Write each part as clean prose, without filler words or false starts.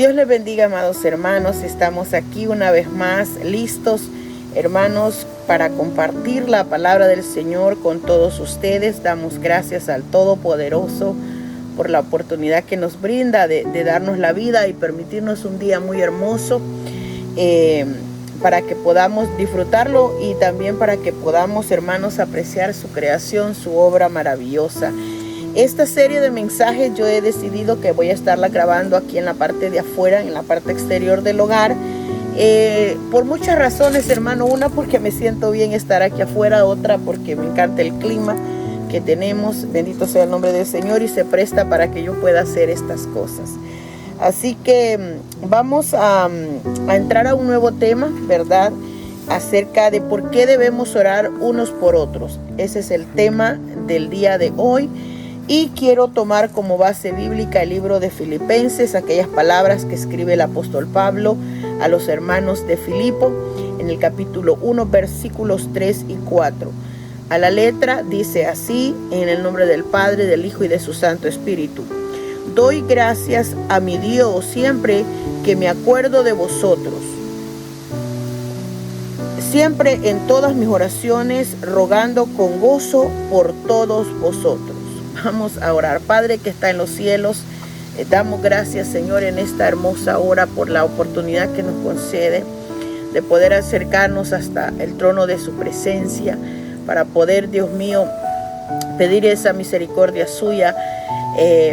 Dios les bendiga, amados hermanos. Estamos aquí una vez más listos, hermanos, para compartir la palabra del Señor con todos ustedes. Damos gracias al Todopoderoso por la oportunidad que nos brinda de darnos la vida y permitirnos un día muy hermoso, para que podamos disfrutarlo y también para que podamos, hermanos, apreciar su creación, su obra maravillosa. Esta serie de mensajes yo he decidido que voy a estarla grabando aquí en la parte de afuera, en la parte exterior del hogar, por muchas razones, hermano. Una, porque me siento bien estar aquí afuera; otra, porque me encanta el clima que tenemos, bendito sea el nombre del Señor, y se presta para que yo pueda hacer estas cosas. Así que vamos a entrar a un nuevo tema, ¿verdad?, acerca de por qué debemos orar unos por otros. Ese es el tema del día de hoy. Y quiero tomar como base bíblica el libro de Filipenses, aquellas palabras que escribe el apóstol Pablo a los hermanos de Filipo, en el capítulo 1, versículos 3 y 4. A la letra dice así: en el nombre del Padre, del Hijo y de su Santo Espíritu. Doy gracias a mi Dios siempre que me acuerdo de vosotros. Siempre en todas mis oraciones, rogando con gozo por todos vosotros. Vamos a orar. Padre que está en los cielos, damos gracias, Señor, en esta hermosa hora por la oportunidad que nos concede de poder acercarnos hasta el trono de su presencia, para poder, Dios mío, pedir esa misericordia suya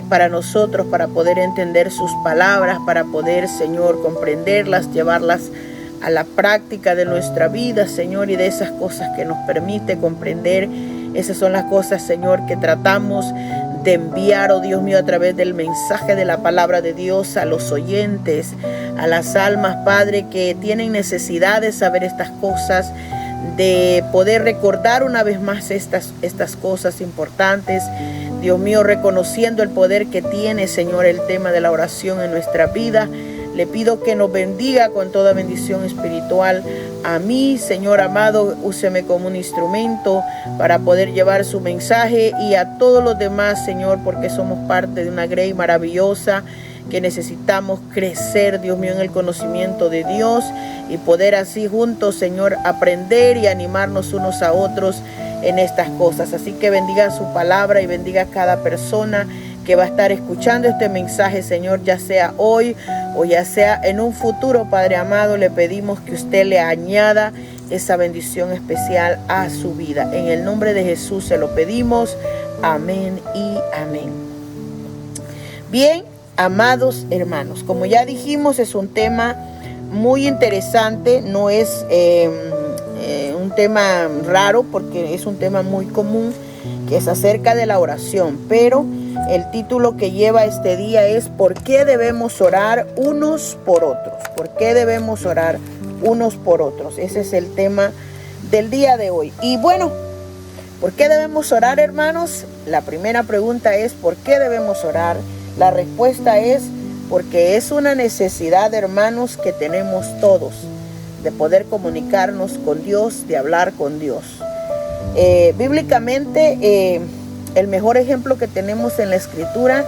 para nosotros, para poder entender sus palabras, para poder, Señor, comprenderlas, llevarlas a la práctica de nuestra vida, Señor, y de esas cosas que nos permite comprender. Esas son las cosas, Señor, que tratamos de enviar, oh Dios mío, a través del mensaje de la palabra de Dios a los oyentes, a las almas, Padre, que tienen necesidad de saber estas cosas, de poder recordar una vez más estas cosas importantes. Dios mío, reconociendo el poder que tiene, Señor, el tema de la oración en nuestra vida. Le pido que nos bendiga con toda bendición espiritual. A mí, Señor amado, úseme como un instrumento para poder llevar su mensaje, y a todos los demás, Señor, porque somos parte de una grey maravillosa que necesitamos crecer, Dios mío, en el conocimiento de Dios, y poder así juntos, Señor, aprender y animarnos unos a otros en estas cosas. Así que bendiga su palabra y bendiga a cada persona que va a estar escuchando este mensaje, Señor, ya sea hoy o ya sea en un futuro. Padre amado, le pedimos que usted le añada esa bendición especial a su vida. En el nombre de Jesús se lo pedimos. Amén y amén. Bien, amados hermanos, como ya dijimos, es un tema muy interesante. No es un tema raro, porque es un tema muy común, que es acerca de la oración. Pero el título que lleva este día es: ¿por qué debemos orar unos por otros? ¿Por qué debemos orar unos por otros? Ese es el tema del día de hoy. Y bueno, ¿por qué debemos orar, hermanos? La primera pregunta es: ¿por qué debemos orar? La respuesta es: porque es una necesidad, hermanos, que tenemos todos, de poder comunicarnos con Dios, de hablar con Dios. Bíblicamente, el mejor ejemplo que tenemos en la Escritura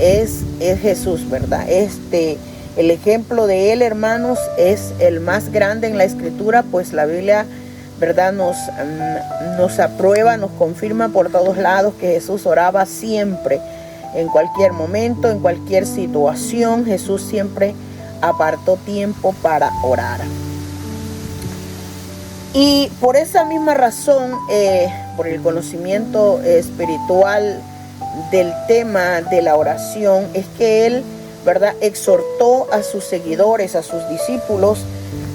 es Jesús, ¿verdad? El ejemplo de él, hermanos, es el más grande en la Escritura, pues la Biblia, ¿verdad?, nos aprueba, nos confirma por todos lados que Jesús oraba siempre, en cualquier momento, en cualquier situación. Jesús siempre apartó tiempo para orar. Y por esa misma razón, por el conocimiento espiritual del tema de la oración, es que él, ¿verdad?, exhortó a sus seguidores, a sus discípulos,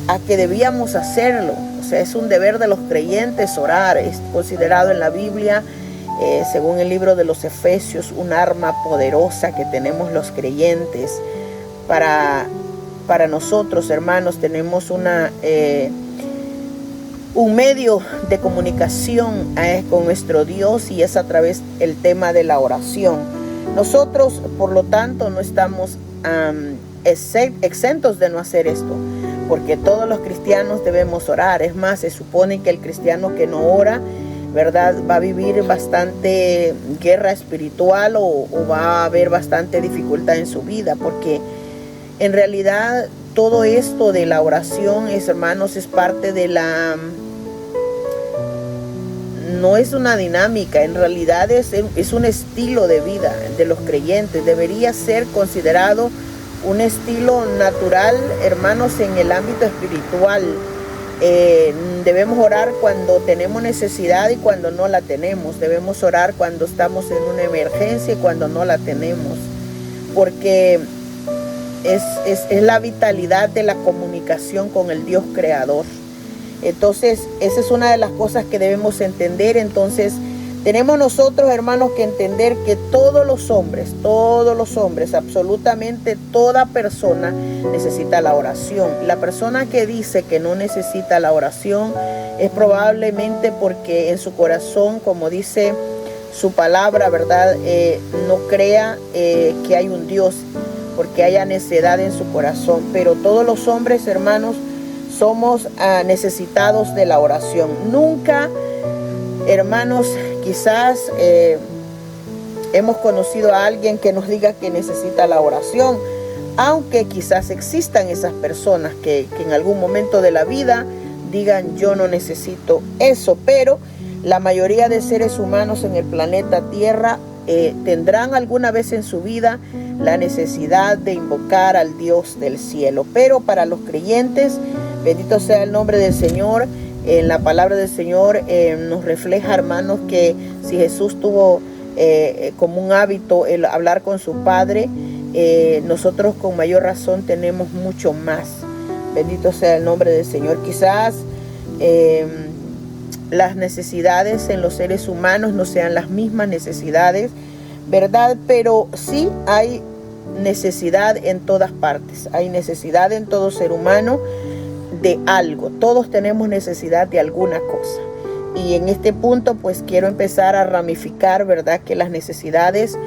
a que debíamos hacerlo. O sea, es un deber de los creyentes orar. Es considerado en la Biblia, según el libro de los Efesios, un arma poderosa que tenemos los creyentes. Para nosotros, hermanos, tenemos un medio de comunicación con nuestro Dios, y es a través del tema de la oración. Nosotros, por lo tanto, no estamos exentos de no hacer esto, porque todos los cristianos debemos orar. Es más, se supone que el cristiano que no ora, ¿verdad?, va a vivir bastante guerra espiritual, o va a haber bastante dificultad en su vida, porque En realidad, todo esto de la oración, hermanos, es parte de no es una dinámica, en realidad es un estilo de vida de los creyentes. Debería ser considerado un estilo natural, hermanos, en el ámbito espiritual. Debemos orar cuando tenemos necesidad y cuando no la tenemos. Debemos orar cuando estamos en una emergencia y cuando no la tenemos. Porque es la vitalidad de la comunicación con el Dios creador. Entonces, esa es una de las cosas que debemos entender. Entonces, tenemos nosotros, hermanos, que entender que todos los hombres, absolutamente toda persona necesita la oración. La persona que dice que no necesita la oración es probablemente porque en su corazón, como dice su palabra, ¿verdad? No crea que hay un Dios, porque haya necedad en su corazón. Pero todos los hombres, hermanos, somos necesitados de la oración. Nunca, hermanos, quizás hemos conocido a alguien que nos diga que necesita la oración, aunque quizás existan esas personas que en algún momento de la vida digan yo no necesito eso, pero la mayoría de seres humanos en el planeta Tierra tendrán alguna vez en su vida la necesidad de invocar al Dios del cielo. Pero para los creyentes, bendito sea el nombre del Señor, en la palabra del Señor nos refleja, hermanos, que si Jesús tuvo como un hábito el hablar con su Padre, nosotros con mayor razón tenemos mucho más. Bendito sea el nombre del Señor. Quizás las necesidades en los seres humanos no sean las mismas necesidades, ¿verdad? Pero sí hay necesidad en todas partes. Hay necesidad en todo ser humano de algo. Todos tenemos necesidad de alguna cosa. Y en este punto pues quiero empezar a ramificar, ¿verdad? Que las necesidades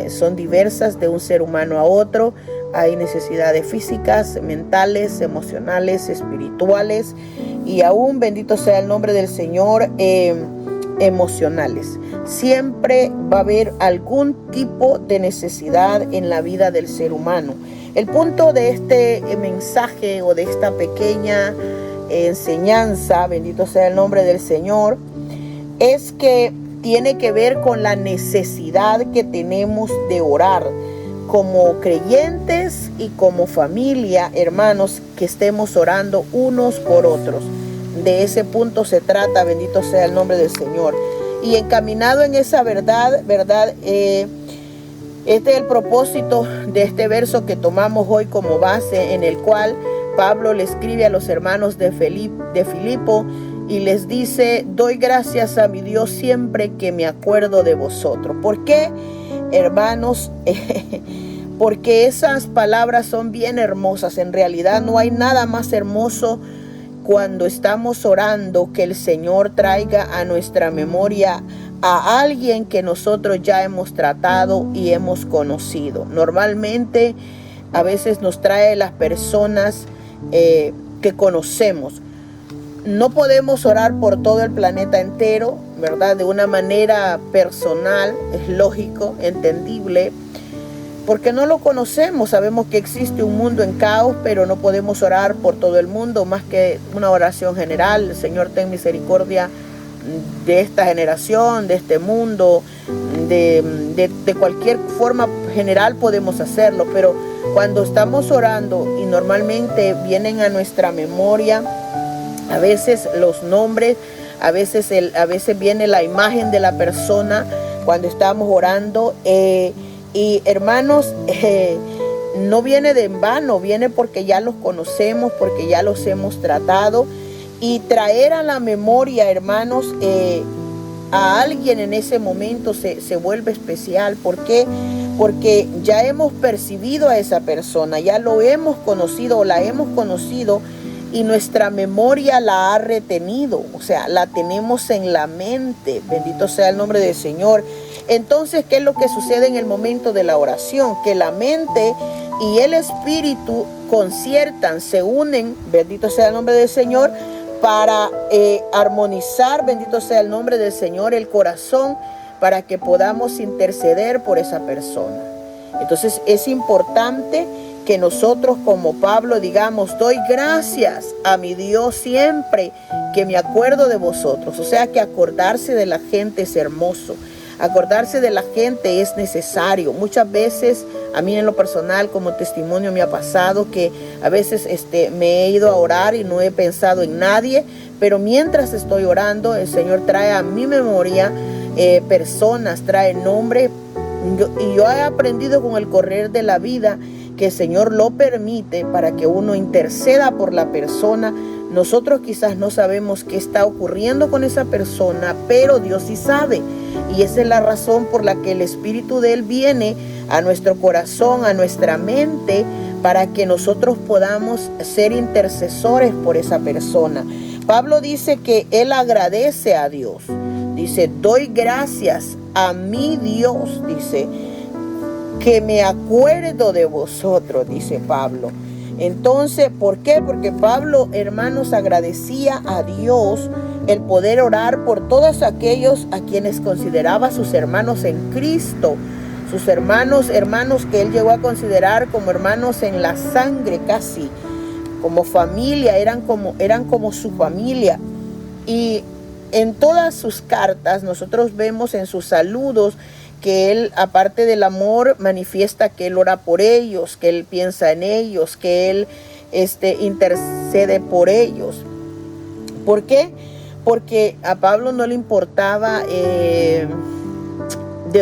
son diversas de un ser humano a otro. Hay necesidades físicas, mentales, emocionales, espirituales y aún, bendito sea el nombre del Señor, emocionales. Siempre va a haber algún tipo de necesidad en la vida del ser humano. El punto de este mensaje o de esta pequeña enseñanza, bendito sea el nombre del Señor, es que tiene que ver con la necesidad que tenemos de orar como creyentes y como familia, hermanos, que estemos orando unos por otros. De ese punto se trata, bendito sea el nombre del Señor. Y encaminado en esa verdad, este es el propósito de este verso que tomamos hoy como base, en el cual Pablo le escribe a los hermanos de Filipo y les dice: doy gracias a mi Dios siempre que me acuerdo de vosotros. ¿Por qué, hermanos? Porque esas palabras son bien hermosas. En realidad no hay nada más hermoso cuando estamos orando que el Señor traiga a nuestra memoria a alguien que nosotros ya hemos tratado y hemos conocido. Normalmente a veces nos trae las personas que conocemos. No podemos orar por todo el planeta entero, ¿verdad? De una manera personal, es lógico, entendible, porque no lo conocemos. Sabemos que existe un mundo en caos, pero no podemos orar por todo el mundo más que una oración general. Señor, ten misericordia de esta generación, de este mundo, de cualquier forma general podemos hacerlo, pero cuando estamos orando y normalmente vienen a nuestra memoria a veces los nombres, a veces viene la imagen de la persona cuando estamos orando, y hermanos, no viene de en vano, viene porque ya los conocemos, porque ya los hemos tratado. Y traer a la memoria, hermanos, a alguien en ese momento se vuelve especial. ¿Por qué? Porque ya hemos percibido a esa persona, ya lo hemos conocido o la hemos conocido, y nuestra memoria la ha retenido, o sea, la tenemos en la mente. Bendito sea el nombre del Señor. Entonces, ¿qué es lo que sucede en el momento de la oración? Que la mente y el espíritu conciertan, se unen, bendito sea el nombre del Señor, para armonizar, bendito sea el nombre del Señor, el corazón, para que podamos interceder por esa persona. Entonces es importante que nosotros como Pablo digamos, doy gracias a mi Dios siempre que me acuerdo de vosotros. O sea que acordarse de la gente es hermoso. Acordarse de la gente es necesario. Muchas veces, a mí en lo personal, como testimonio, me ha pasado que a veces me he ido a orar y no he pensado en nadie, pero mientras estoy orando, el Señor trae a mi memoria personas, trae nombre, y yo he aprendido con el correr de la vida que el Señor lo permite para que uno interceda por la persona. Nosotros quizás no sabemos qué está ocurriendo con esa persona, pero Dios sí sabe. Y esa es la razón por la que el Espíritu de Él viene a nuestro corazón, a nuestra mente, para que nosotros podamos ser intercesores por esa persona. Pablo dice que él agradece a Dios. Dice, doy gracias a mi Dios, dice, que me acuerdo de vosotros, dice Pablo. Entonces, ¿por qué? Porque Pablo, hermanos, agradecía a Dios el poder orar por todos aquellos a quienes consideraba sus hermanos en Cristo, sus hermanos que él llegó a considerar como hermanos en la sangre, casi como familia, eran como su familia. Y en todas sus cartas nosotros vemos en sus saludos que él, aparte del amor, manifiesta que él ora por ellos, que él piensa en ellos, que él intercede por ellos. ¿Por qué? Porque a Pablo no le importaba de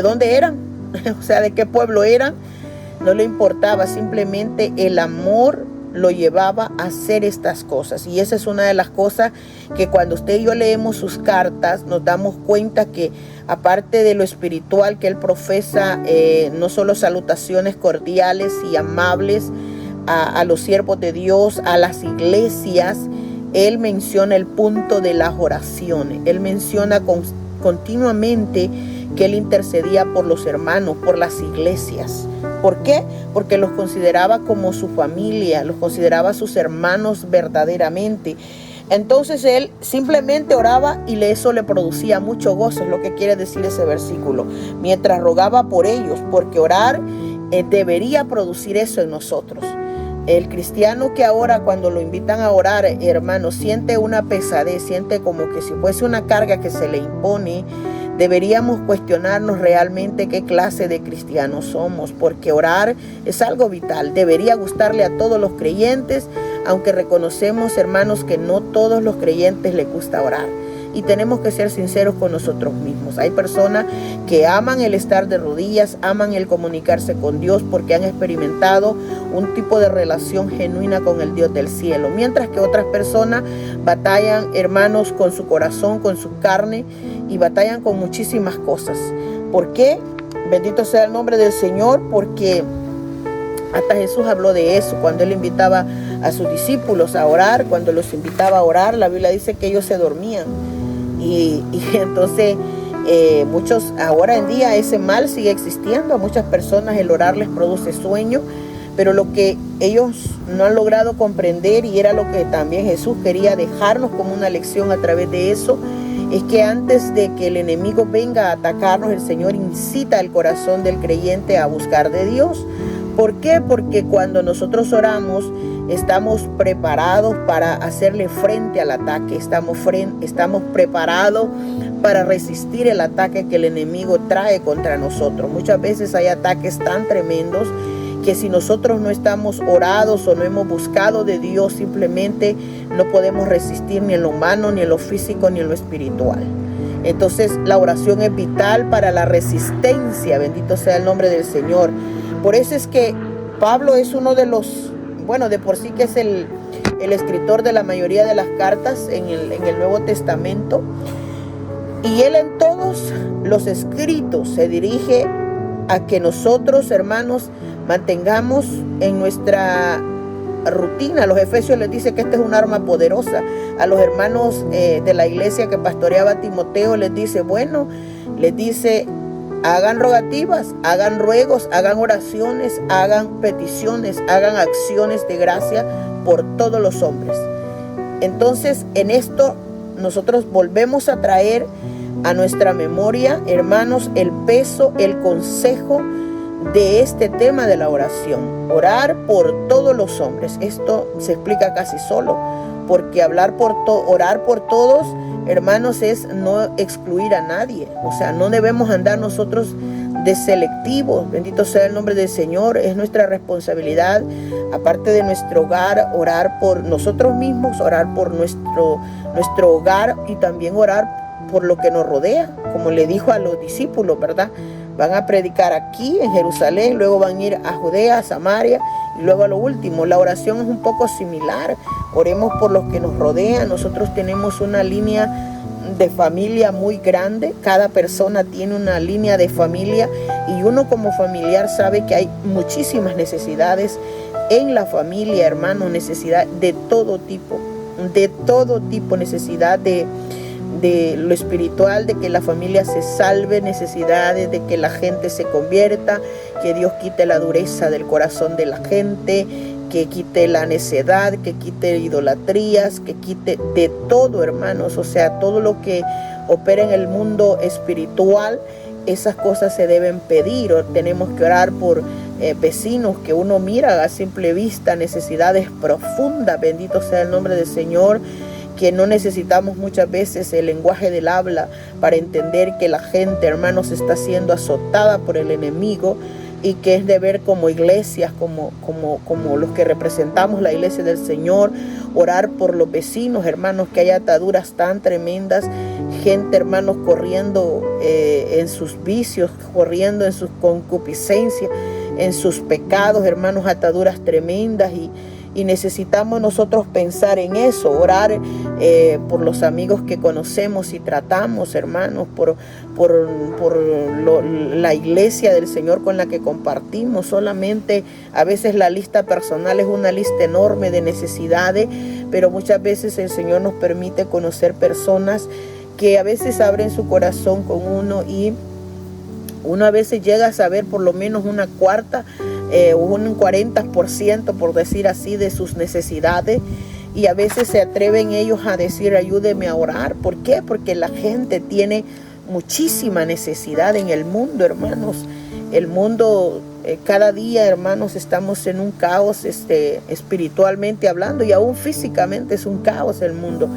dónde eran, o sea, de qué pueblo eran, no le importaba, simplemente el amor lo llevaba a hacer estas cosas. Y esa es una de las cosas que cuando usted y yo leemos sus cartas nos damos cuenta que aparte de lo espiritual que él profesa, no solo salutaciones cordiales y amables a los siervos de Dios, a las iglesias, él menciona el punto de las oraciones. Él menciona continuamente que él intercedía por los hermanos, por las iglesias. ¿Por qué? Porque los consideraba como su familia, los consideraba sus hermanos verdaderamente. Entonces él simplemente oraba y eso le producía mucho gozo, es lo que quiere decir ese versículo. Mientras rogaba por ellos, porque orar debería producir eso en nosotros. El cristiano que ahora cuando lo invitan a orar, hermano, siente una pesadez, siente como que si fuese una carga que se le impone. Deberíamos cuestionarnos realmente qué clase de cristianos somos, porque orar es algo vital. Debería gustarle a todos los creyentes, aunque reconocemos, hermanos, que no todos los creyentes les gusta orar. Y tenemos que ser sinceros con nosotros mismos. Hay personas que aman el estar de rodillas, aman el comunicarse con Dios porque han experimentado un tipo de relación genuina con el Dios del cielo. Mientras que otras personas batallan, hermanos, con su corazón, con su carne y batallan con muchísimas cosas. ¿Por qué? Bendito sea el nombre del Señor, porque hasta Jesús habló de eso cuando él invitaba a sus discípulos a orar. Cuando los invitaba a orar, la Biblia dice que ellos se dormían. Y entonces muchos, ahora en día ese mal sigue existiendo. A muchas personas el orar les produce sueño, pero lo que ellos no han logrado comprender, y era lo que también Jesús quería dejarnos como una lección a través de eso, es que antes de que el enemigo venga a atacarnos, el Señor incita el corazón del creyente a buscar de Dios. ¿Por qué? Porque cuando nosotros oramos, estamos preparados para hacerle frente al ataque. Estamos preparados para resistir el ataque que el enemigo trae contra nosotros. Muchas veces hay ataques tan tremendos que si nosotros no estamos orados o no hemos buscado de Dios, simplemente no podemos resistir ni en lo humano, ni en lo físico, ni en lo espiritual. Entonces la oración es vital para la resistencia. Bendito sea el nombre del Señor. Por eso es que Pablo es uno de los, bueno, de por sí que es el escritor de la mayoría de las cartas en el Nuevo Testamento. Y él en todos los escritos se dirige a que nosotros, hermanos, mantengamos en nuestra rutina. A los Efesios les dice que esta es un arma poderosa. A los hermanos de la iglesia que pastoreaba Timoteo les dice, hagan rogativas, hagan ruegos, hagan oraciones, hagan peticiones, hagan acciones de gracia por todos los hombres. Entonces, en esto nosotros volvemos a traer a nuestra memoria, hermanos, el peso, el consejo de este tema de la oración. Orar por todos los hombres. Esto se explica casi solo, porque orar por todos, hermanos, es no excluir a nadie. O sea, no debemos andar nosotros de selectivos. Bendito sea el nombre del Señor. Es nuestra responsabilidad, aparte de nuestro hogar, orar por nosotros mismos, orar por nuestro hogar y también orar por lo que nos rodea, como le dijo a los discípulos, ¿verdad? Van a predicar aquí en Jerusalén, luego van a ir a Judea, a Samaria y luego a lo último. La oración es un poco similar. Oremos por los que nos rodean. Nosotros tenemos una línea de familia muy grande. Cada persona tiene una línea de familia y uno como familiar sabe que hay muchísimas necesidades en la familia, hermano, necesidad de todo tipo, necesidad de lo espiritual, de que la familia se salve, necesidades de que la gente se convierta, que Dios quite la dureza del corazón de la gente, que quite la necedad, que quite idolatrías, que quite de todo, hermanos. O sea, todo lo que opera en el mundo espiritual, esas cosas se deben pedir. O tenemos que orar por vecinos que uno mira a simple vista, necesidades profundas. Bendito sea el nombre del Señor, que no necesitamos muchas veces el lenguaje del habla para entender que la gente, hermanos, está siendo azotada por el enemigo, y que es deber como iglesias, como los que representamos la iglesia del Señor, orar por los vecinos, hermanos, que hay ataduras tan tremendas, gente, hermanos, corriendo en sus vicios, corriendo en sus concupiscencias, en sus pecados, hermanos, ataduras tremendas, y necesitamos nosotros pensar en eso, orar por los amigos que conocemos y tratamos, hermanos, por la iglesia del Señor con la que compartimos. Solamente a veces la lista personal es una lista enorme de necesidades, pero muchas veces el Señor nos permite conocer personas que a veces abren su corazón con uno, y uno a veces llega a saber por lo menos una cuarta un 40%, por decir así, de sus necesidades, y a veces se atreven ellos a decir: ayúdeme a orar. ¿Por qué? Porque la gente tiene muchísima necesidad en el mundo, hermanos. El mundo, cada día, hermanos, estamos en un caos espiritualmente hablando, y aún físicamente es un caos el mundo.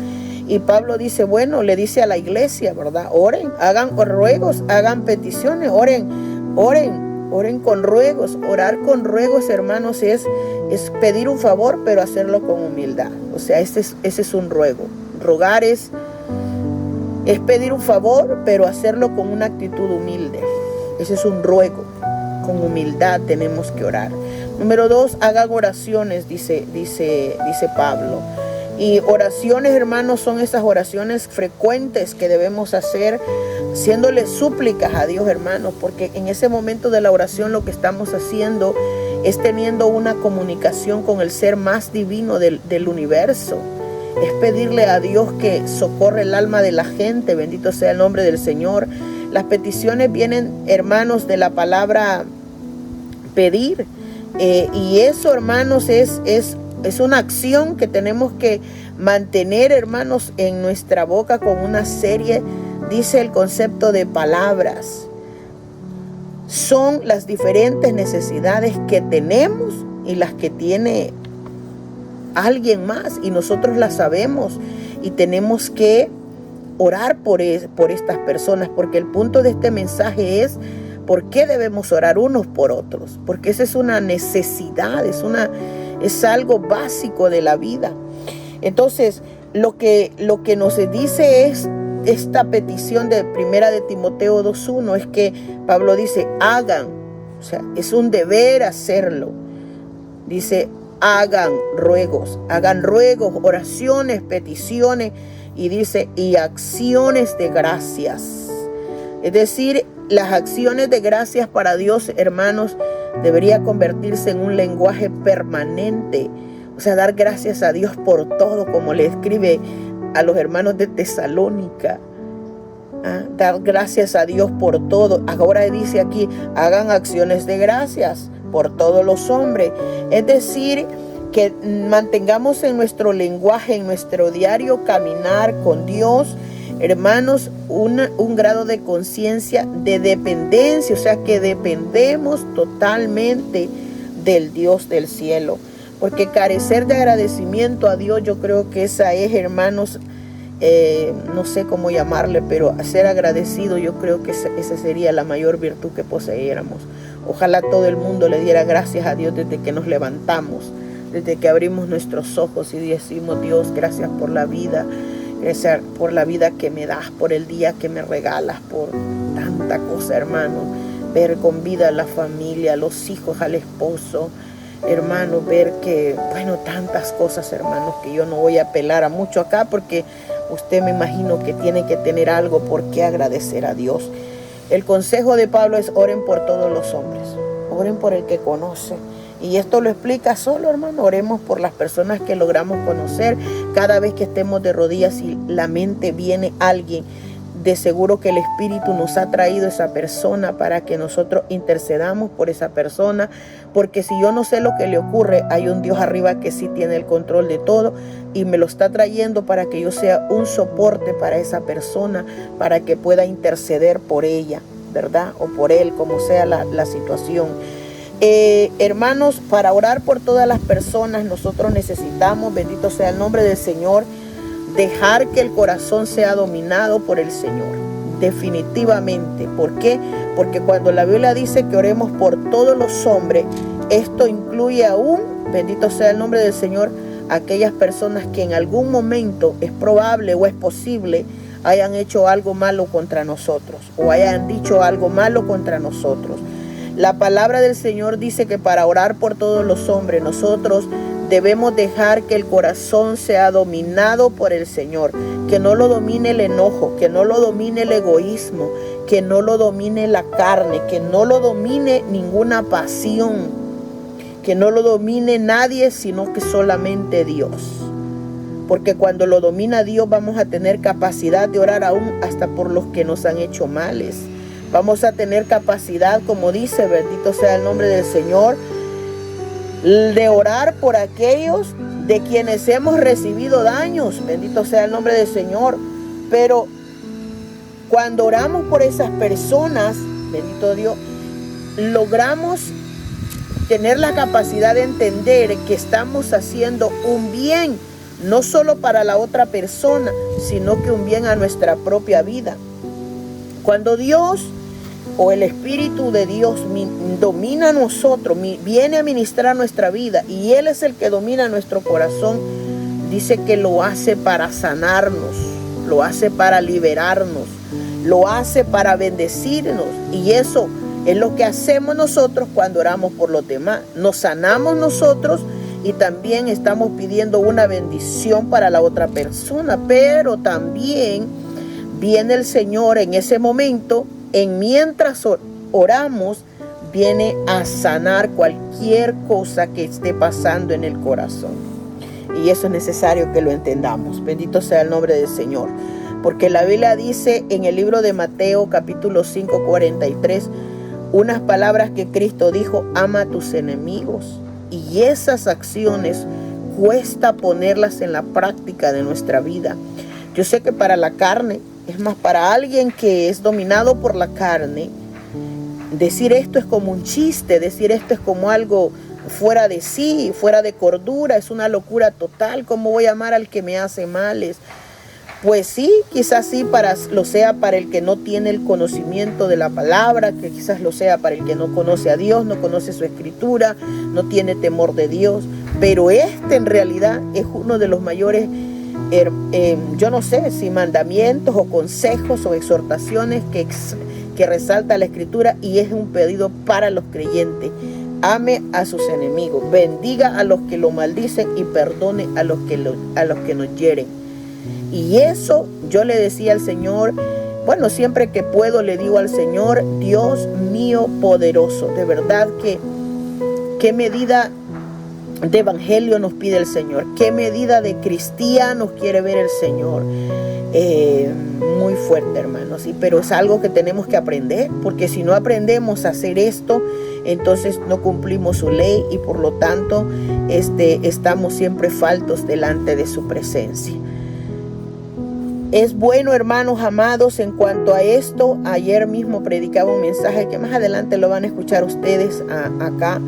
Y Pablo dice, bueno, le dice a la iglesia, ¿verdad? Oren, hagan ruegos, hagan peticiones, oren con ruegos. Orar con ruegos, hermanos, es pedir un favor, pero hacerlo con humildad. O sea, ese es un ruego. Rogar es pedir un favor, pero hacerlo con una actitud humilde. Ese es un ruego. Con humildad tenemos que orar. Número 2, hagan oraciones, dice Pablo. Y oraciones, hermanos, son esas oraciones frecuentes que debemos hacer, haciéndole súplicas a Dios, hermanos, porque en ese momento de la oración lo que estamos haciendo es teniendo una comunicación con el ser más divino del universo. Es pedirle a Dios que socorre el alma de la gente. Bendito sea el nombre del Señor. Las peticiones vienen, hermanos, de la palabra pedir. Y eso, hermanos, es una acción que tenemos que mantener, hermanos, en nuestra boca con una serie, dice el concepto de palabras. Son las diferentes necesidades que tenemos y las que tiene alguien más, y nosotros las sabemos, y tenemos que orar por estas personas, porque el punto de este mensaje es por qué debemos orar unos por otros, porque esa es una necesidad, es algo básico de la vida. Entonces, lo que nos dice es esta petición de Primera de Timoteo 2:1, es que Pablo dice, hagan, o sea, es un deber hacerlo. Dice, hagan ruegos, oraciones, peticiones, y dice, y acciones de gracias. Es decir, las acciones de gracias para Dios, hermanos, debería convertirse en un lenguaje permanente. O sea, dar gracias a Dios por todo, como le escribe a los hermanos de Tesalónica. Dar gracias a Dios por todo. Ahora dice aquí, hagan acciones de gracias por todos los hombres. Es decir, que mantengamos en nuestro lenguaje, en nuestro diario caminar con Dios, Hermanos, un grado de conciencia de dependencia, o sea que dependemos totalmente del Dios del cielo. Porque carecer de agradecimiento a Dios, yo creo que esa es, hermanos, no sé cómo llamarle, pero ser agradecido, yo creo que esa sería la mayor virtud que poseyéramos. Ojalá todo el mundo le diera gracias a Dios desde que nos levantamos, desde que abrimos nuestros ojos y decimos: Dios, gracias por la vida, gracias por la vida que me das, por el día que me regalas, por tanta cosa, hermano. Ver con vida a la familia, a los hijos, al esposo, hermano, ver que, bueno, tantas cosas, hermanos, que yo no voy a apelar a mucho acá, porque usted me imagino que tiene que tener algo por qué agradecer a Dios. El consejo de Pablo es: oren por todos los hombres, oren por el que conoce. Y esto lo explica solo, hermano. Oremos por las personas que logramos conocer. Cada vez que estemos de rodillas y la mente viene alguien, de seguro que el Espíritu nos ha traído esa persona para que nosotros intercedamos por esa persona. Porque si yo no sé lo que le ocurre, hay un Dios arriba que sí tiene el control de todo y me lo está trayendo para que yo sea un soporte para esa persona, para que pueda interceder por ella, ¿verdad? O por él, como sea la situación. Hermanos, para orar por todas las personas nosotros necesitamos, bendito sea el nombre del Señor, dejar que el corazón sea dominado por el Señor, definitivamente. ¿Por qué? Porque cuando la Biblia dice que oremos por todos los hombres, esto incluye aún, bendito sea el nombre del Señor, aquellas personas que en algún momento es probable o es posible hayan hecho algo malo contra nosotros o hayan dicho algo malo contra nosotros. La palabra del Señor dice que para orar por todos los hombres nosotros debemos dejar que el corazón sea dominado por el Señor, que no lo domine el enojo, que no lo domine el egoísmo, que no lo domine la carne, que no lo domine ninguna pasión, que no lo domine nadie, sino que solamente Dios. Porque cuando lo domina Dios vamos a tener capacidad de orar aún hasta por los que nos han hecho males. Vamos a tener capacidad, como dice, bendito sea el nombre del Señor, de orar por aquellos de quienes hemos recibido daños. Bendito sea el nombre del Señor. Pero cuando oramos por esas personas, bendito Dios, logramos tener la capacidad de entender que estamos haciendo un bien, no solo para la otra persona, sino que un bien a nuestra propia vida. Cuando Dios o el Espíritu de Dios domina a nosotros, viene a ministrar nuestra vida y Él es el que domina nuestro corazón, dice que lo hace para sanarnos, lo hace para liberarnos, lo hace para bendecirnos. Y eso es lo que hacemos nosotros cuando oramos por los demás. Nos sanamos nosotros y también estamos pidiendo una bendición para la otra persona, pero también viene el Señor en ese momento, mientras oramos, viene a sanar cualquier cosa que esté pasando en el corazón. Y eso es necesario que lo entendamos. Bendito sea el nombre del Señor. Porque la Biblia dice en el libro de Mateo capítulo 5, 43, unas palabras que Cristo dijo: ama a tus enemigos. Y esas acciones cuesta ponerlas en la práctica de nuestra vida. Yo sé que para la carne, es más, para alguien que es dominado por la carne, decir esto es como un chiste, decir esto es como algo fuera de sí, fuera de cordura, es una locura total. ¿Cómo voy a amar al que me hace males? Pues sí, quizás sí lo sea para el que no tiene el conocimiento de la palabra, que quizás lo sea para el que no conoce a Dios, no conoce su escritura, no tiene temor de Dios. Pero en realidad es uno de los mayores yo no sé si mandamientos o consejos o exhortaciones que resalta la Escritura, y es un pedido para los creyentes: ame a sus enemigos, bendiga a los que lo maldicen y perdone a los que nos hieren. Y eso yo le decía al Señor, bueno, siempre que puedo le digo al Señor: Dios mío poderoso, de verdad que qué medida de evangelio nos pide el Señor, qué medida de cristianos quiere ver el Señor. Muy fuerte, hermanos, sí, pero es algo que tenemos que aprender, porque si no aprendemos a hacer esto, entonces no cumplimos su ley y por lo tanto estamos siempre faltos delante de su presencia. Es bueno, hermanos amados, en cuanto a esto. Ayer mismo predicaba un mensaje que más adelante lo van a escuchar ustedes acá,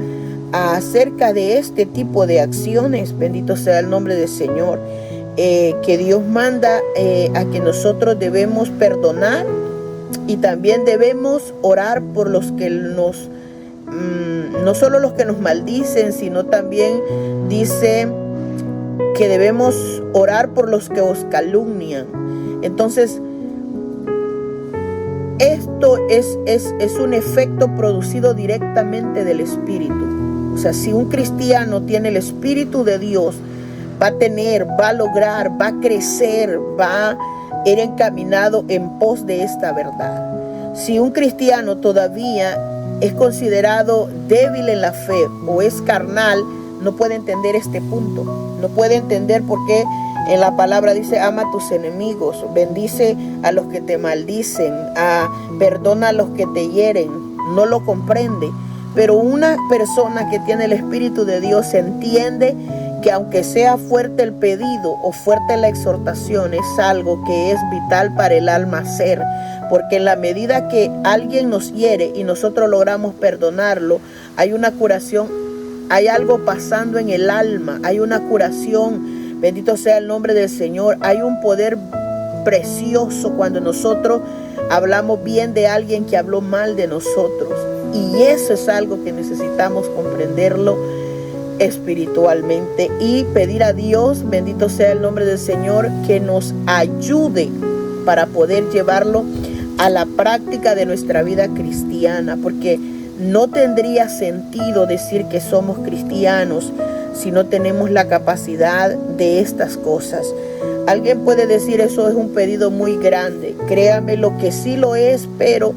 acerca de este tipo de acciones. Bendito sea el nombre del Señor, que Dios manda a que nosotros debemos perdonar y también debemos orar por los que nos, no solo los que nos maldicen, sino también dice que debemos orar por los que os calumnian. Entonces, esto es un efecto producido directamente del Espíritu. O sea, si un cristiano tiene el Espíritu de Dios, va a lograr, va a crecer, va a ir encaminado en pos de esta verdad. Si un cristiano todavía es considerado débil en la fe o es carnal, no puede entender este punto. No puede entender por qué en la palabra dice: ama a tus enemigos, bendice a los que te maldicen, perdona a los que te hieren. No lo comprende. Pero una persona que tiene el Espíritu de Dios entiende que aunque sea fuerte el pedido o fuerte la exhortación, es algo que es vital para el alma hacer. Porque en la medida que alguien nos hiere y nosotros logramos perdonarlo, hay una curación, hay algo pasando en el alma, hay una curación. Bendito sea el nombre del Señor. Hay un poder precioso cuando nosotros hablamos bien de alguien que habló mal de nosotros. Y eso es algo que necesitamos comprenderlo espiritualmente y pedir a Dios, bendito sea el nombre del Señor, que nos ayude para poder llevarlo a la práctica de nuestra vida cristiana, porque no tendría sentido decir que somos cristianos si no tenemos la capacidad de estas cosas. Alguien puede decir: eso es un pedido muy grande. Créame, lo que sí lo es, pero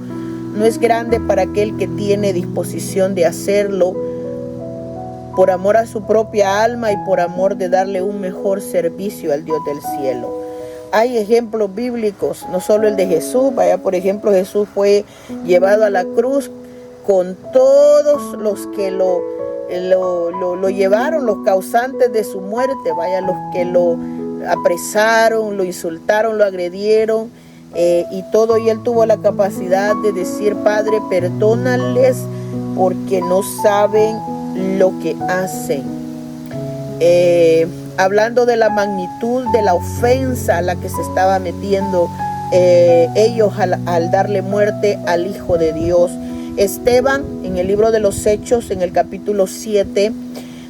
no es grande para aquel que tiene disposición de hacerlo por amor a su propia alma y por amor de darle un mejor servicio al Dios del cielo. Hay ejemplos bíblicos, no solo el de Jesús. Vaya, por ejemplo, Jesús fue llevado a la cruz con todos los que lo llevaron, los causantes de su muerte. Vaya, los que lo apresaron, lo insultaron, lo agredieron, y todo, y él tuvo la capacidad de decir: Padre, perdónales porque no saben lo que hacen. Hablando de la magnitud de la ofensa a la que se estaba metiendo ellos al darle muerte al Hijo de Dios. Esteban, en el libro de los Hechos, en el capítulo 7,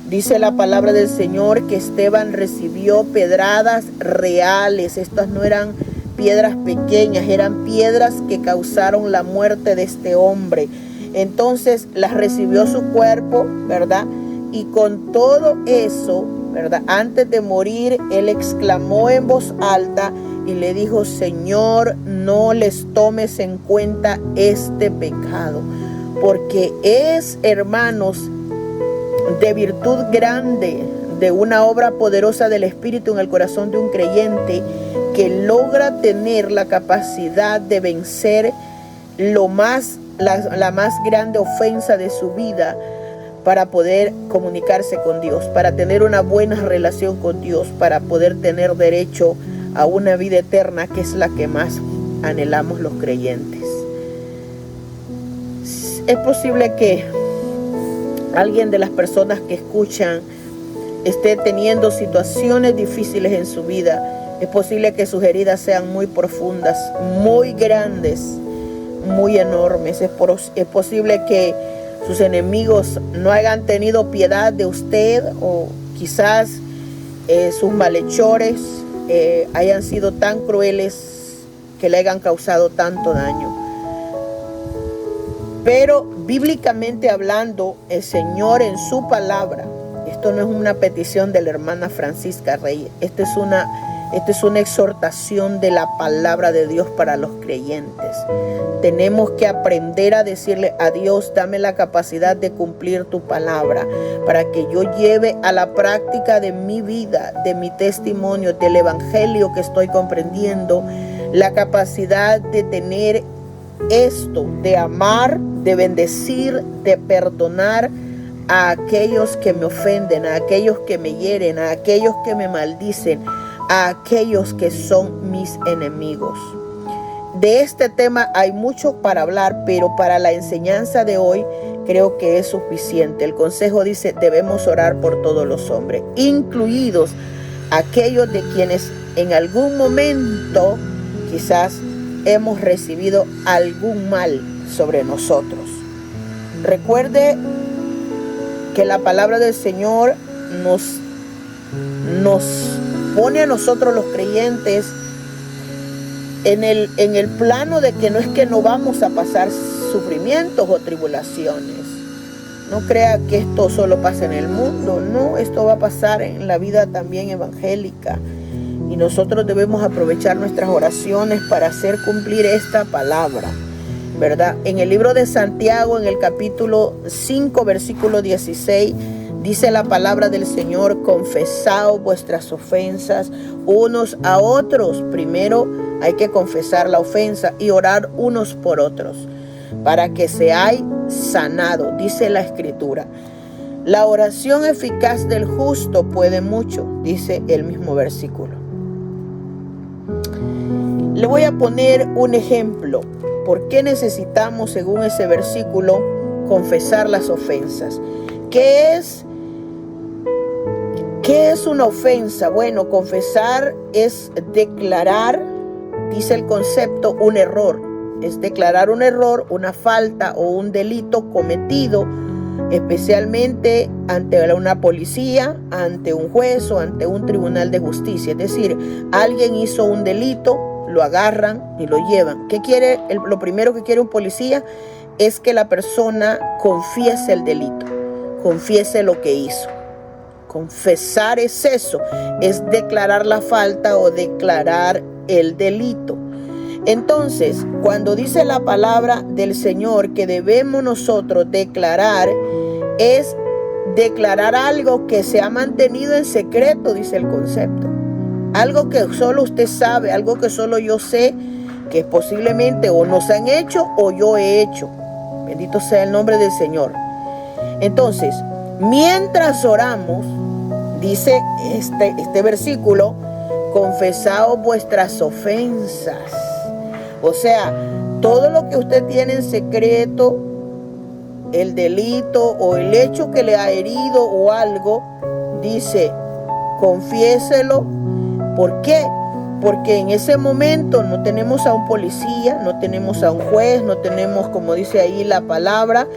dice la palabra del Señor que Esteban recibió pedradas reales. Estas no eran piedras pequeñas, eran piedras que causaron la muerte de este hombre. Entonces las recibió su cuerpo, ¿verdad? Y con todo eso, ¿verdad? Antes de morir, él exclamó en voz alta y le dijo: Señor, no les tomes en cuenta este pecado. Porque es, hermanos, de virtud grande, de una obra poderosa del Espíritu en el corazón de un creyente, que logra tener la capacidad de vencer la más grande ofensa de su vida, para poder comunicarse con Dios, para tener una buena relación con Dios, para poder tener derecho a una vida eterna, que es la que más anhelamos los creyentes. Es posible que alguien de las personas que escuchan esté teniendo situaciones difíciles en su vida. Es posible que sus heridas sean muy profundas, muy grandes, muy enormes. Es posible que sus enemigos no hayan tenido piedad de usted, o quizás sus malhechores hayan sido tan crueles que le hayan causado tanto daño. Pero bíblicamente hablando, el Señor en su palabra, esto no es una petición de la hermana Francisca Reyes, esta es una exhortación de la palabra de Dios para los creyentes. Tenemos que aprender a decirle a Dios: dame la capacidad de cumplir tu palabra, para que yo lleve a la práctica de mi vida, de mi testimonio, del evangelio que estoy comprendiendo, la capacidad de tener esto, de amar, de bendecir, de perdonar a aquellos que me ofenden, a aquellos que me hieren, a aquellos que me maldicen, a aquellos que son mis enemigos. De este tema hay mucho para hablar, pero para la enseñanza de hoy creo que es suficiente. El consejo dice: debemos orar por todos los hombres, incluidos aquellos de quienes en algún momento quizás hemos recibido algún mal sobre nosotros. Recuerde que la palabra del Señor nos pone a nosotros los creyentes en el plano de que no es que no vamos a pasar sufrimientos o tribulaciones. No crea que esto solo pasa en el mundo, no, esto va a pasar en la vida también evangélica. Y nosotros debemos aprovechar nuestras oraciones para hacer cumplir esta palabra, ¿verdad? En el libro de Santiago, en el capítulo 5, versículo 16, dice la palabra del Señor: confesaos vuestras ofensas unos a otros. Primero hay que confesar la ofensa y orar unos por otros para que seáis sanados, dice la Escritura. La oración eficaz del justo puede mucho, dice el mismo versículo. Le voy a poner un ejemplo. ¿Por qué necesitamos, según ese versículo, confesar las ofensas? ¿Qué es una ofensa? Bueno, confesar es declarar, dice el concepto, un error. Es declarar un error, una falta o un delito cometido, especialmente ante una policía, ante un juez o ante un tribunal de justicia. Es decir, alguien hizo un delito, lo agarran y lo llevan. ¿Qué quiere? Lo primero que quiere un policía es que la persona confiese el delito, confiese lo que hizo. Confesar es eso, es declarar la falta o declarar el delito. Entonces, cuando dice la palabra del Señor que debemos nosotros declarar, es declarar algo que se ha mantenido en secreto, dice el concepto. Algo que solo usted sabe, algo que solo yo sé, que posiblemente o nos han hecho o yo he hecho. Bendito sea el nombre del Señor. Entonces, mientras oramos, dice este versículo: confesaos vuestras ofensas. O sea, todo lo que usted tiene en secreto, el delito o el hecho que le ha herido o algo, dice, confiéselo. ¿Por qué? Porque en ese momento no tenemos a un policía, no tenemos a un juez, no tenemos, como dice ahí la palabra,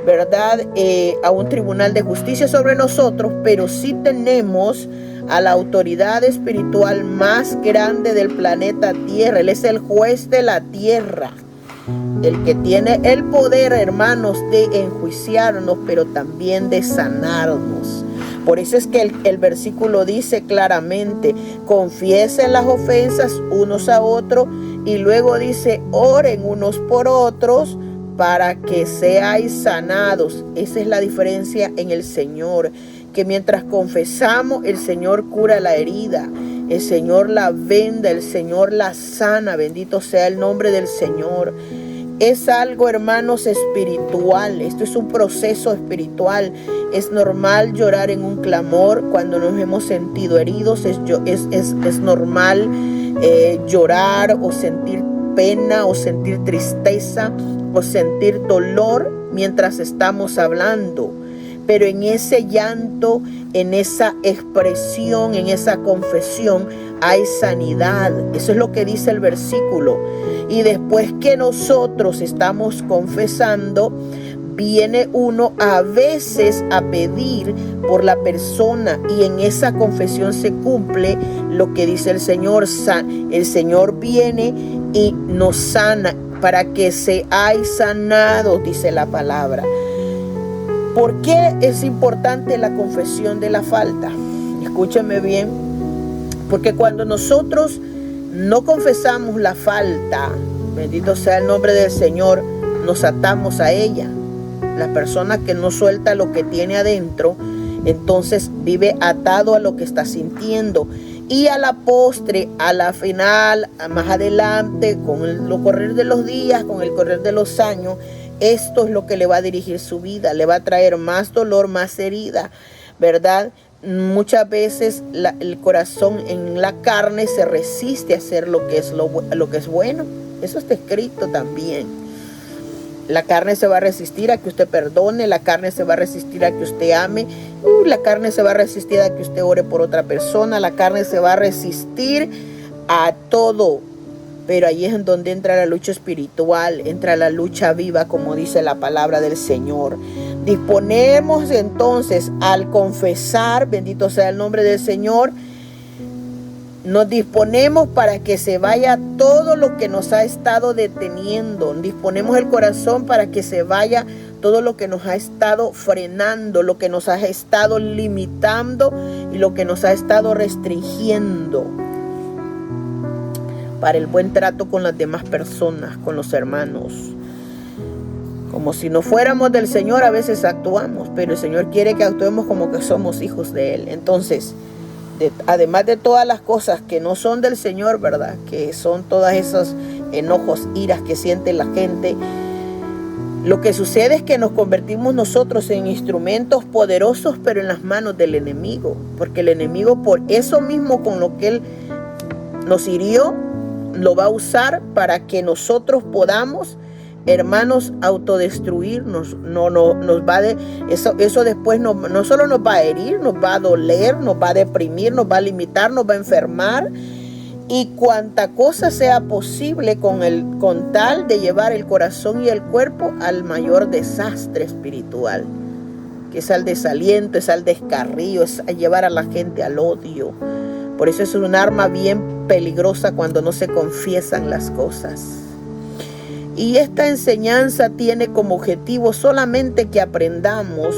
¿verdad? A un tribunal de justicia sobre nosotros, pero sí tenemos a la autoridad espiritual más grande del planeta Tierra. Él es el juez de la tierra, el que tiene el poder, hermanos, de enjuiciarnos, pero también de sanarnos. Por eso es que el versículo dice claramente: confiesen las ofensas unos a otros, y luego dice: oren unos por otros para que seáis sanados. Esa es la diferencia en el Señor, que mientras confesamos, el Señor cura la herida, el Señor la venda, el Señor la sana. Bendito sea el nombre del Señor. Es algo, hermanos, espiritual. Esto es un proceso espiritual. Es normal llorar en un clamor cuando nos hemos sentido heridos. Es normal llorar o sentir pena o sentir tristeza o sentir dolor mientras estamos hablando. Pero en ese llanto, en esa expresión, en esa confesión, hay sanidad. Eso es lo que dice el versículo. Y después que nosotros estamos confesando, viene uno a veces a pedir por la persona, y en esa confesión se cumple lo que dice el Señor. El Señor viene y nos sana para que seáis sanados, dice la palabra. ¿Por qué es importante la confesión de la falta? Escúcheme bien, porque cuando nosotros no confesamos la falta, bendito sea el nombre del Señor, nos atamos a ella. La persona que no suelta lo que tiene adentro, entonces vive atado a lo que está sintiendo. Y a la postre, a la final, más adelante, con el correr de los días, con el correr de los años, esto es lo que le va a dirigir su vida, le va a traer más dolor, más herida, ¿verdad? muchas veces el corazón en la carne se resiste a hacer lo que es bueno. Eso está escrito también. La carne se va a resistir a que usted perdone, la carne se va a resistir a que usted ame, la carne se va a resistir a que usted ore por otra persona, la carne se va a resistir a todo. Pero ahí es en donde entra la lucha espiritual, entra la lucha viva, como dice la palabra del Señor. Disponemos entonces al confesar, bendito sea el nombre del Señor, nos disponemos para que se vaya todo lo que nos ha estado deteniendo. Disponemos el corazón para que se vaya todo lo que nos ha estado frenando, lo que nos ha estado limitando y lo que nos ha estado restringiendo para el buen trato con las demás personas, con los hermanos. Como si no fuéramos del Señor, a veces actuamos, pero el Señor quiere que actuemos como que somos hijos de Él. Entonces, además de todas las cosas que no son del Señor, ¿verdad? Que son todos esos enojos, iras que siente la gente. Lo que sucede es que nos convertimos nosotros en instrumentos poderosos, pero en las manos del enemigo. Porque el enemigo, por eso mismo con lo que él nos hirió, lo va a usar para que nosotros podamos, hermanos, autodestruirnos. Eso después no solo nos va a herir, nos va a doler, nos va a deprimir, nos va a limitar, nos va a enfermar, y cuanta cosa sea posible con tal de llevar el corazón y el cuerpo al mayor desastre espiritual, que es al desaliento, es al descarrío, es a llevar a la gente al odio. Por eso es un arma bien peligrosa cuando no se confiesan las cosas. Y esta enseñanza tiene como objetivo solamente que aprendamos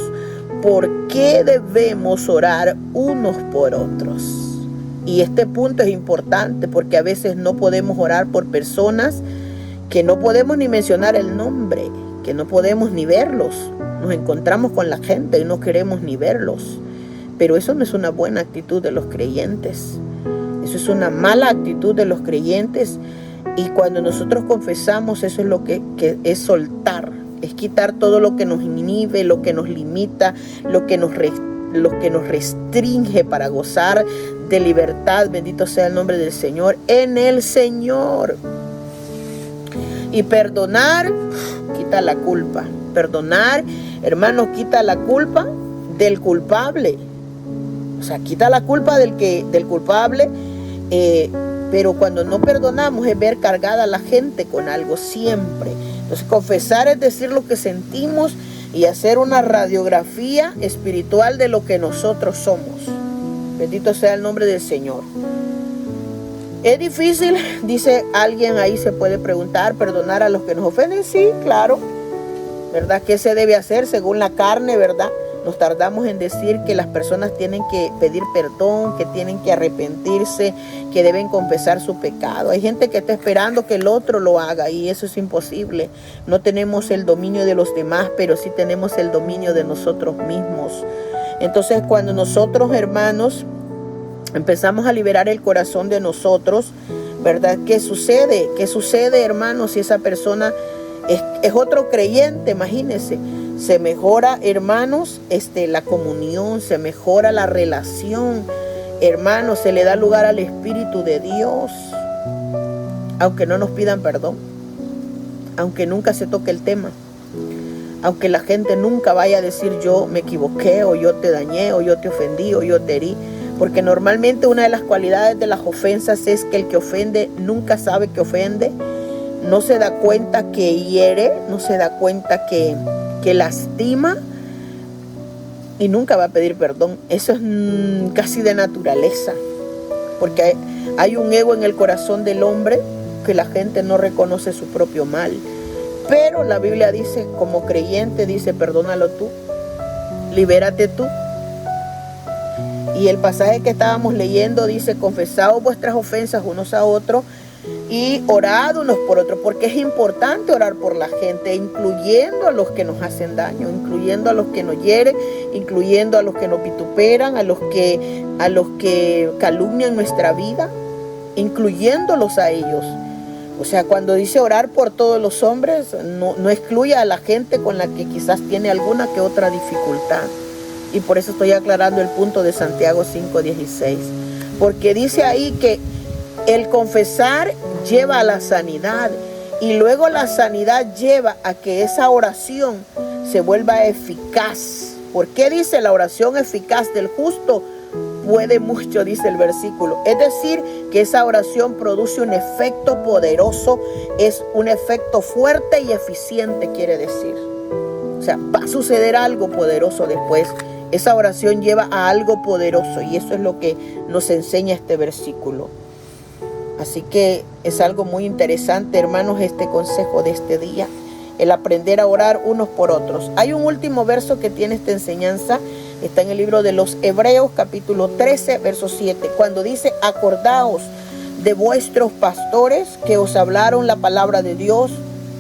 por qué debemos orar unos por otros. Y este punto es importante porque a veces no podemos orar por personas que no podemos ni mencionar el nombre, que no podemos ni verlos. Nos encontramos con la gente y no queremos ni verlos. Pero eso no es una buena actitud de los creyentes. Eso es una mala actitud de los creyentes. Y cuando nosotros confesamos, eso es lo que es soltar, es quitar todo lo que nos inhibe, lo que nos limita, lo que nos restringe para gozar de libertad. Bendito sea el nombre del Señor, en el Señor. Y perdonar quita la culpa. Perdonar, hermanos, quita la culpa del culpable. O sea, quita la culpa del culpable. Pero cuando no perdonamos es ver cargada a la gente con algo siempre. Entonces confesar es decir lo que sentimos y hacer una radiografía espiritual de lo que nosotros somos. Bendito sea el nombre del Señor. ¿Es difícil? Dice alguien ahí, se puede preguntar, perdonar a los que nos ofenden. Sí, claro. ¿Verdad? ¿Qué se debe hacer según la carne, verdad? Nos tardamos en decir que las personas tienen que pedir perdón, que tienen que arrepentirse, que deben confesar su pecado. Hay gente que está esperando que el otro lo haga y eso es imposible. No tenemos el dominio de los demás, pero sí tenemos el dominio de nosotros mismos. Entonces, cuando nosotros, hermanos, empezamos a liberar el corazón de nosotros, ¿verdad? ¿Qué sucede? ¿Qué sucede, hermanos, si esa persona es otro creyente? Imagínense. Se mejora, hermanos, la comunión, se mejora la relación. Hermanos, se le da lugar al Espíritu de Dios. Aunque no nos pidan perdón. Aunque nunca se toque el tema. Aunque la gente nunca vaya a decir yo me equivoqué, o yo te dañé, o yo te ofendí, o yo te herí. Porque normalmente una de las cualidades de las ofensas es que el que ofende nunca sabe que ofende. No se da cuenta que hiere, no se da cuenta que lastima y nunca va a pedir perdón. Eso es casi de naturaleza, porque hay un ego en el corazón del hombre que la gente no reconoce su propio mal. Pero la Biblia dice, como creyente, dice, perdónalo tú, libérate tú. Y el pasaje que estábamos leyendo dice, confesaos vuestras ofensas unos a otros y orad unos por otros, porque es importante orar por la gente, incluyendo a los que nos hacen daño, incluyendo a los que nos hieren, incluyendo a los que nos vituperan, a los que calumnian nuestra vida, incluyéndolos a ellos. O sea, cuando dice orar por todos los hombres, no excluye a la gente con la que quizás tiene alguna que otra dificultad. Y por eso estoy aclarando el punto de Santiago 5:16. Porque dice ahí que el confesar lleva a la sanidad y luego la sanidad lleva a que esa oración se vuelva eficaz. ¿Por qué dice la oración eficaz del justo? Puede mucho, dice el versículo. Es decir, que esa oración produce un efecto poderoso, es un efecto fuerte y eficiente, quiere decir. O sea, va a suceder algo poderoso después. Esa oración lleva a algo poderoso y eso es lo que nos enseña este versículo. Así que es algo muy interesante, hermanos, este consejo de este día, el aprender a orar unos por otros. Hay un último verso que tiene esta enseñanza, está en el libro de los Hebreos, capítulo 13, verso 7, cuando dice: acordaos de vuestros pastores que os hablaron la palabra de Dios,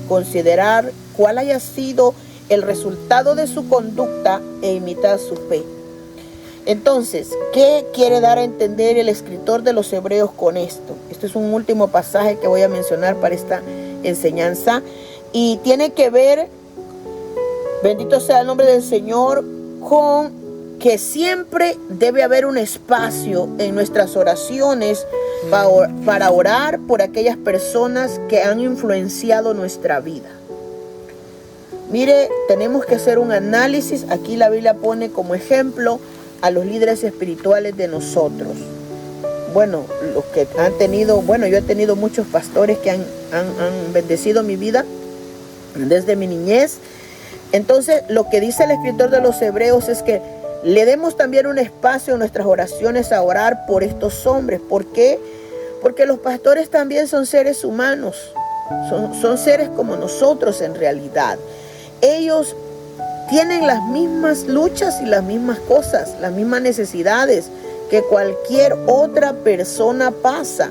considerar cuál haya sido el resultado de su conducta e imitad su fe. Entonces, ¿qué quiere dar a entender el escritor de los Hebreos con esto? Este es un último pasaje que voy a mencionar para esta enseñanza y tiene que ver, bendito sea el nombre del Señor, con que siempre debe haber un espacio en nuestras oraciones para orar por aquellas personas que han influenciado nuestra vida. Mire, tenemos que hacer un análisis. Aquí la Biblia pone como ejemplo a los líderes espirituales de nosotros. Bueno, los que han tenido, yo he tenido muchos pastores que han bendecido mi vida desde mi niñez. Entonces, lo que dice el escritor de los Hebreos es que le demos también un espacio en nuestras oraciones a orar por estos hombres. ¿Por qué? Porque los pastores también son seres humanos, son seres como nosotros en realidad. Ellos tienen las mismas luchas y las mismas cosas, las mismas necesidades que cualquier otra persona pasa.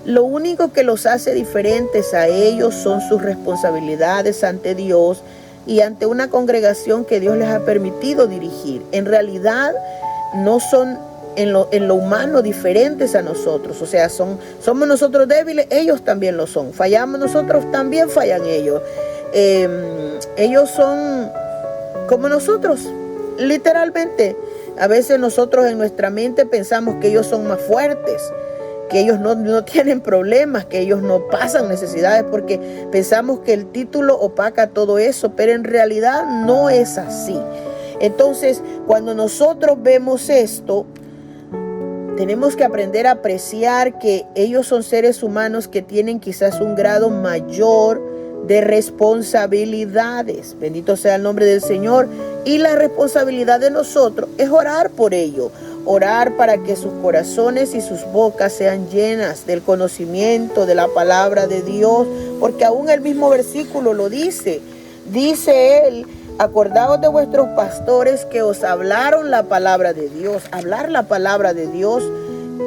Lo único que los hace diferentes a ellos son sus responsabilidades ante Dios y ante una congregación que Dios les ha permitido dirigir. En realidad no son en lo humano diferentes a nosotros. O sea, somos nosotros débiles, ellos también lo son. Fallamos nosotros, también fallan ellos. Ellos son como nosotros, literalmente. A veces nosotros en nuestra mente pensamos que ellos son más fuertes, que ellos no tienen problemas, que ellos no pasan necesidades, porque pensamos que el título opaca todo eso, pero en realidad no es así. Entonces, cuando nosotros vemos esto, tenemos que aprender a apreciar que ellos son seres humanos que tienen quizás un grado mayor de responsabilidades. Bendito sea el nombre del Señor. Y la responsabilidad de nosotros es orar por ellos. Orar para que sus corazones y sus bocas sean llenas del conocimiento de la palabra de Dios. Porque aún el mismo versículo lo dice. Dice él: acordaos de vuestros pastores que os hablaron la palabra de Dios. Hablar la palabra de Dios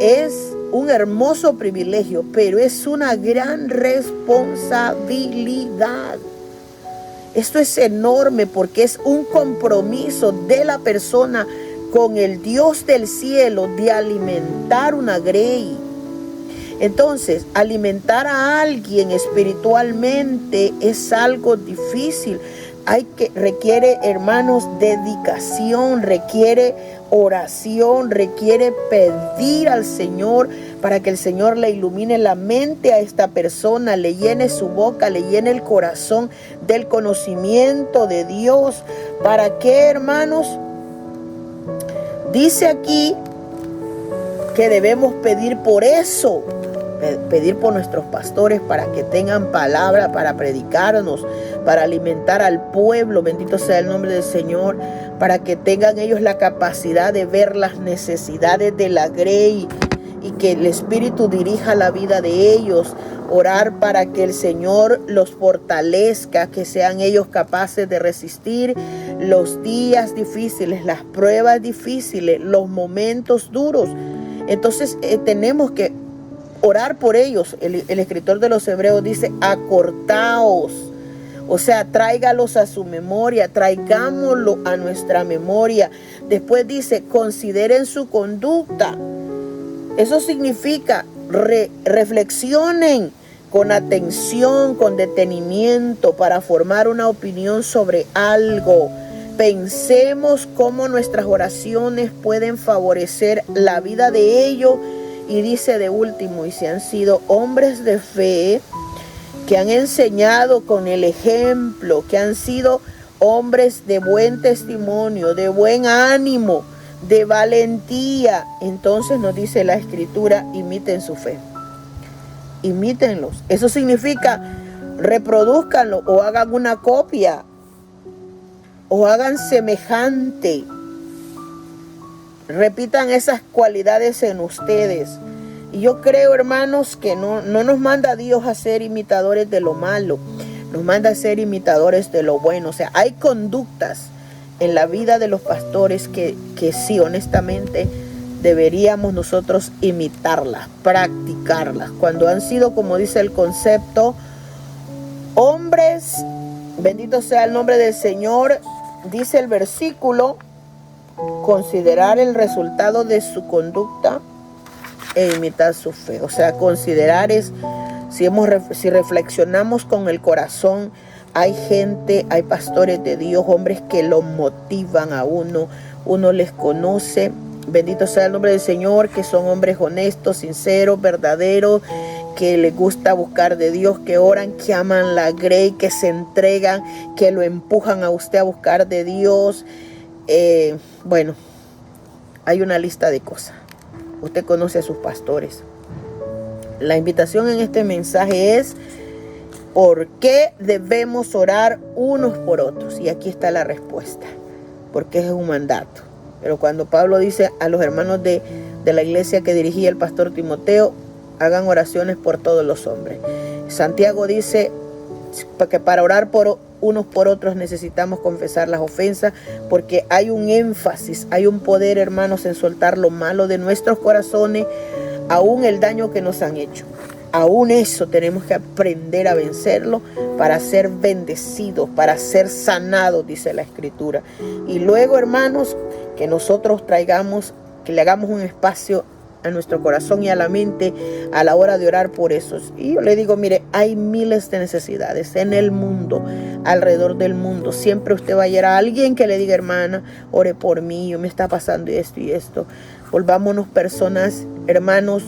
es un hermoso privilegio, pero es una gran responsabilidad. Esto es enorme porque es un compromiso de la persona con el Dios del cielo de alimentar una grey. Entonces, alimentar a alguien espiritualmente es algo difícil. Requiere, hermanos, dedicación, requiere oración, requiere pedir al Señor para que el Señor le ilumine la mente a esta persona, le llene su boca, le llene el corazón del conocimiento de Dios. ¿Para qué, hermanos? Dice aquí que debemos pedir por eso. Pedir por nuestros pastores para que tengan palabra para predicarnos, para alimentar al pueblo, bendito sea el nombre del Señor, para que tengan ellos la capacidad de ver las necesidades de la grey y que el Espíritu dirija la vida de ellos. Orar para que el Señor los fortalezca, que sean ellos capaces de resistir los días difíciles, las pruebas difíciles, los momentos duros. Entonces tenemos que orar por ellos. El escritor de los Hebreos dice: acordaos. O sea, tráigalos a su memoria, traigámoslo a nuestra memoria. Después dice: consideren su conducta. Eso significa reflexionen con atención, con detenimiento, para formar una opinión sobre algo. pensemos cómo nuestras oraciones pueden favorecer la vida de ellos. Y dice de último, y si han sido hombres de fe, que han enseñado con el ejemplo, que han sido hombres de buen testimonio, de buen ánimo, de valentía, entonces nos dice la Escritura, imiten su fe. Imítenlos. Eso significa reproduzcanlo o hagan una copia o hagan semejante. Repitan esas cualidades en ustedes. Y yo creo, hermanos, que no nos manda Dios a ser imitadores de lo malo. Nos manda a ser imitadores de lo bueno. O sea, hay conductas en la vida de los pastores que sí, honestamente, deberíamos nosotros imitarlas, practicarlas. Cuando han sido, como dice el concepto, hombres, bendito sea el nombre del Señor, dice el versículo, considerar el resultado de su conducta e imitar su fe. O sea, considerar es, si reflexionamos con el corazón, hay gente, hay pastores de Dios, hombres que lo motivan a uno les conoce, bendito sea el nombre del Señor, que son hombres honestos, sinceros, verdaderos, que les gusta buscar de Dios, que oran, que aman la grey, que se entregan, que lo empujan a usted a buscar de Dios. Bueno, hay una lista de cosas. Usted conoce a sus pastores. La invitación en este mensaje es: ¿por qué debemos orar unos por otros? Y aquí está la respuesta. Porque es un mandato. Pero cuando Pablo dice a los hermanos de la iglesia que dirigía el pastor Timoteo, hagan oraciones por todos los hombres. Santiago dice que para orar por unos por otros necesitamos confesar las ofensas, porque hay un énfasis, hay un poder, hermanos, en soltar lo malo de nuestros corazones, aún el daño que nos han hecho. Aún eso tenemos que aprender a vencerlo para ser bendecidos, para ser sanados, dice la Escritura. Y luego, hermanos, que nosotros que le hagamos un espacio a nuestro corazón y a la mente a la hora de orar por esos. Y yo le digo, mire, hay miles de necesidades en el mundo, alrededor del mundo. Siempre usted va a hallar a alguien que le diga, hermana, ore por mí, me está pasando esto y esto. Volvámonos personas, hermanos,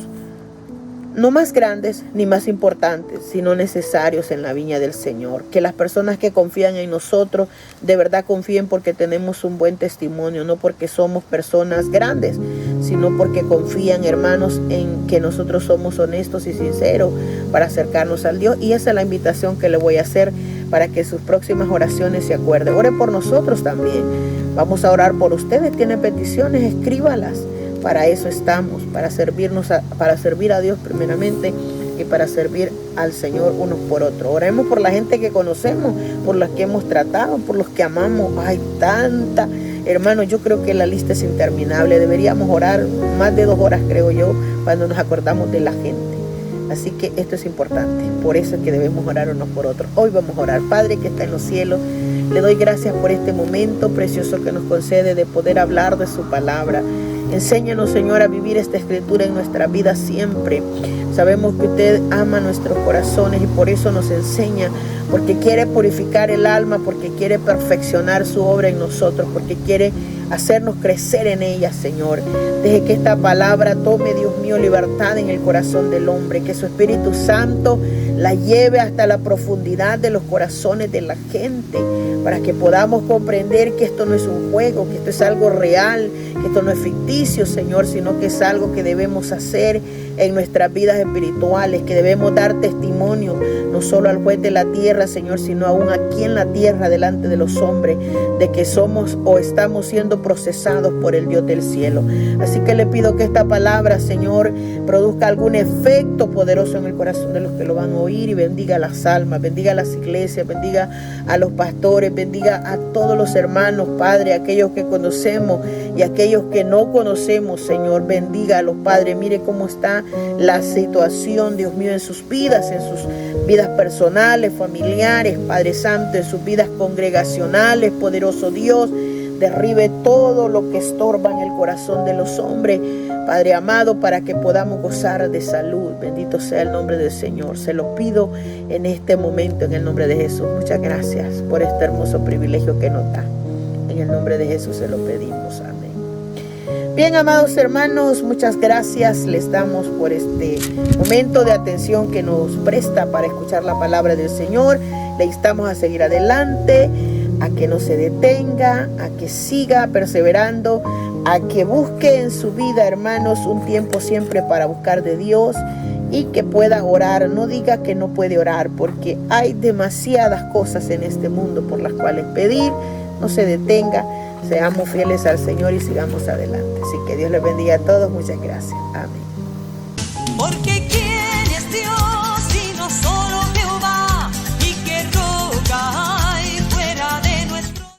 no más grandes ni más importantes, sino necesarios en la viña del Señor. Que las personas que confían en nosotros de verdad confíen porque tenemos un buen testimonio, no porque somos personas grandes, sino porque confían, hermanos, en que nosotros somos honestos y sinceros para acercarnos al Dios. Y esa es la invitación que le voy a hacer para que sus próximas oraciones se acuerde. Ore por nosotros también. Vamos a orar por ustedes. ¿Tienen peticiones? Escríbalas. Para eso estamos, para servir a Dios primeramente y para servir al Señor unos por otros. Oremos por la gente que conocemos, por los que hemos tratado, por los que amamos. Hay tanta, hermanos, yo creo que la lista es interminable. Deberíamos orar más de 2 horas, creo yo, cuando nos acordamos de la gente. Así que esto es importante, por eso es que debemos orar unos por otros. Hoy vamos a orar. Padre que está en los cielos, le doy gracias por este momento precioso que nos concede de poder hablar de su palabra. Enséñanos, Señor, a vivir esta Escritura en nuestra vida siempre. Sabemos que usted ama nuestros corazones y por eso nos enseña, porque quiere purificar el alma, porque quiere perfeccionar su obra en nosotros, porque quiere hacernos crecer en ella, Señor. Deje que esta palabra tome, Dios mío, libertad en el corazón del hombre, que su Espíritu Santo la lleve hasta la profundidad de los corazones de la gente, para que podamos comprender que esto no es un juego, que esto es algo real, que esto no es ficticio, Señor, sino que es algo que debemos hacer en nuestras vidas espirituales, que debemos dar testimonio no solo al juez de la tierra, Señor, sino aún aquí en la tierra delante de los hombres, de que somos o estamos siendo procesados por el Dios del cielo. Así que le pido que esta palabra, Señor, produzca algún efecto poderoso en el corazón de los que lo van a oír, y bendiga las almas, bendiga las iglesias, bendiga a los pastores, bendiga a todos los hermanos, Padre, aquellos que conocemos y aquellos que no conocemos, Señor, bendiga a los padres. Mire cómo está la situación, Dios mío, en sus vidas personales, familiares, Padre Santo, en sus vidas congregacionales. Poderoso Dios, derribe todo lo que estorba en el corazón de los hombres, Padre amado, para que podamos gozar de salud. Bendito sea el nombre del Señor. Se lo pido en este momento en el nombre de Jesús. Muchas gracias por este hermoso privilegio que nos da. En En el nombre de Jesús se lo pedimos. Amén. Bien, amados hermanos, muchas gracias les damos por este momento de atención que nos presta para escuchar la palabra del Señor. Le instamos a seguir adelante, a que no se detenga, a que siga perseverando, a que busque en su vida, hermanos, un tiempo siempre para buscar de Dios y que pueda orar. No diga que no puede orar, porque hay demasiadas cosas en este mundo por las cuales pedir. No se detenga, seamos fieles al Señor y sigamos adelante. Así que Dios les bendiga a todos. Muchas gracias. Amén. Porque ¿quién es Dios?